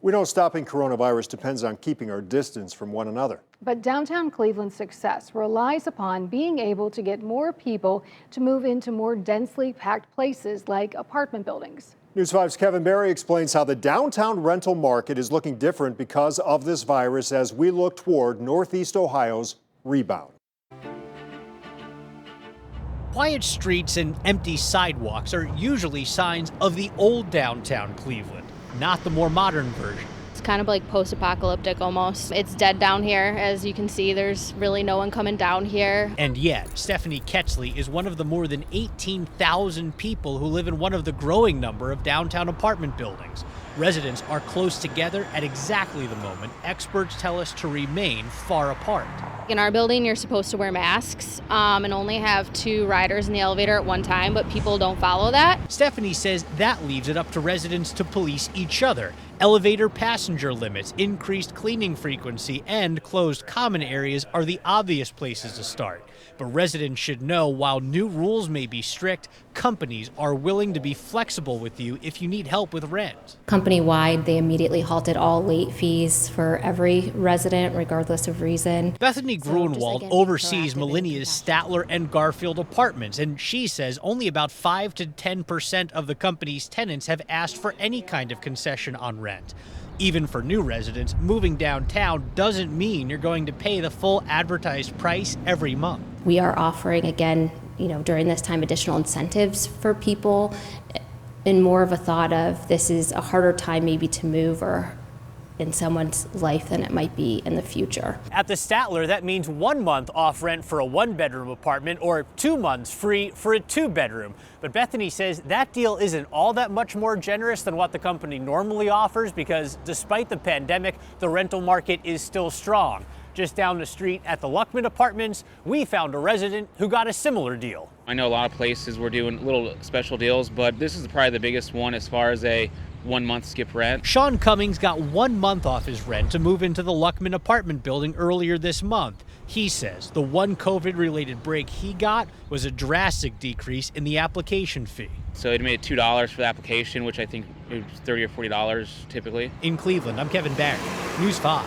We know stopping coronavirus depends on keeping our distance from one another. But downtown Cleveland's success relies upon being able to get more people to move into more densely packed places like apartment buildings. News 5's Kevin Barry explains how the downtown rental market is looking different because of this virus as we look toward Northeast Ohio's Rebound. Quiet streets and empty sidewalks are usually signs of the old downtown Cleveland, not the more modern version. It's kind of like post-apocalyptic almost. It's dead down here. As you can see, there's really no one coming down here. And yet, Stephanie Ketchley is one of the more than 18,000 people who live in one of the growing number of downtown apartment buildings. Residents are close together at exactly the moment experts tell us to remain far apart. In our building, you're supposed to wear masks and only have 2 riders in the elevator at one time, but people don't follow that. Stephanie says that leaves it up to residents to police each other. Elevator passenger limits, increased cleaning frequency, and closed common areas are the obvious places to start. But residents should know while new rules may be strict, companies are willing to be flexible with you if you need help with rent. Company-wide, they immediately halted all late fees for every resident, regardless of reason. Bethany Gruenwald oversees Millennia's Statler and Garfield apartments, and she says only about 5 to 10% of the company's tenants have asked for any kind of concession on rent. Even for new residents, moving downtown doesn't mean you're going to pay the full advertised price every month. We are offering, again, during this time, additional incentives for people in more of a thought of this is a harder time maybe to move or in someone's life than it might be in the future. At the Statler, that means 1 month off rent for a 1-bedroom apartment or 2 months free for a 2-bedroom. But Bethany says that deal isn't all that much more generous than what the company normally offers because despite the pandemic, the rental market is still strong. Just down the street at the Luckman Apartments, we found a resident who got a similar deal. I know a lot of places were doing little special deals, but this is probably the biggest one as far as a 1 month skip rent. Sean Cummings got 1 month off his rent to move into the Luckman apartment building earlier this month. He says the one COVID-related break he got was a drastic decrease in the application fee. So it made $2 for the application, which I think is $30 or $40 typically. In Cleveland, I'm Kevin Barry, News 5.